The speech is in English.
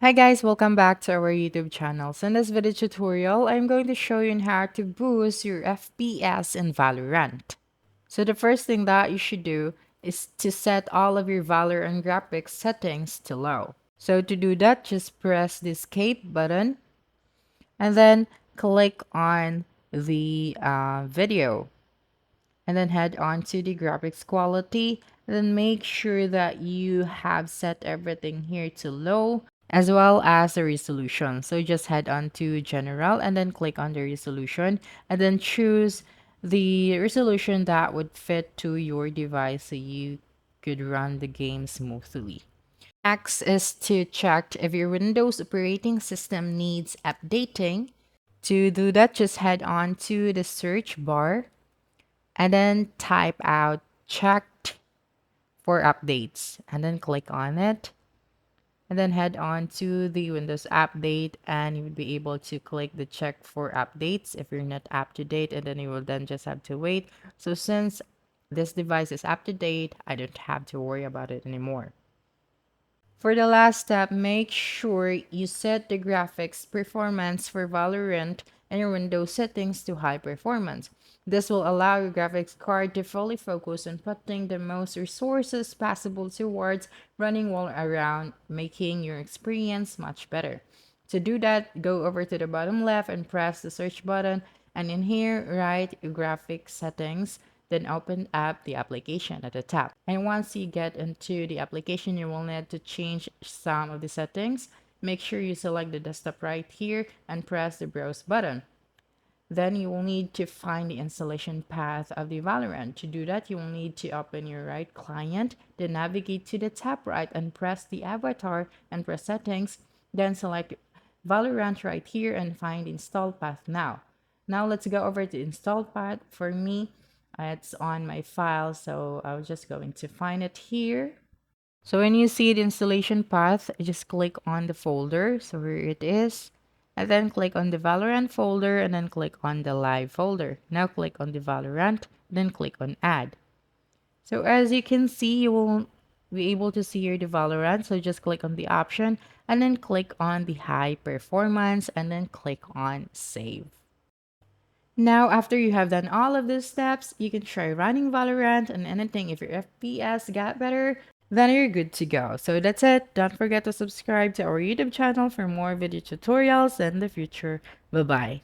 Hi guys, welcome back to our YouTube channel. So in this video tutorial, I'm going to show you on how to boost your FPS in Valorant. So the first thing that you should do is to set all of your Valorant graphics settings to low. So to do that, just press the escape button and then click on the video and then head on to the graphics quality. Then make sure that you have set everything here to low as well as the resolution. So just head on to general and then click on the resolution and then choose the resolution that would fit to your device so you could run the game smoothly. Next is to check if your Windows operating system needs updating. To do that, just head on to the search bar and then type out checked for updates and then click on it and then head on to the Windows update and you would be able to click the check for updates if you're not up to date, and then you will then just have to wait. So since this device is up to date, I don't have to worry about it anymore. For the last step, make sure you set the graphics performance for Valorant and your Windows settings to high performance. This will allow your graphics card to fully focus on putting the most resources possible towards running while around, making your experience much better. To do that, go over to the bottom left and press the search button, and in here, write graphics settings, then open up the application at the top. And once you get into the application, you will need to change some of the settings. Make sure you select the desktop right here and press the browse button. Then you will need to find the installation path of the Valorant. To do that, you will need to open your right client, then navigate to the top right and press the avatar and press settings, then select Valorant right here and find install path now. Now let's go over to install path. For me, it's on my file, so I'm just going to find it here. So when you see the installation path, just click on the folder, so where it is, and then click on the Valorant folder, and then click on the live folder. Now click on the Valorant, then click on add. So as you can see, you will be able to see here the Valorant. So just click on the option, and then click on the high performance, and then click on save. Now, after you have done all of these steps, you can try running Valorant and anything. If your FPS got better, then you're good to go. So that's it. Don't forget to subscribe to our YouTube channel for more video tutorials in the future. Bye-bye.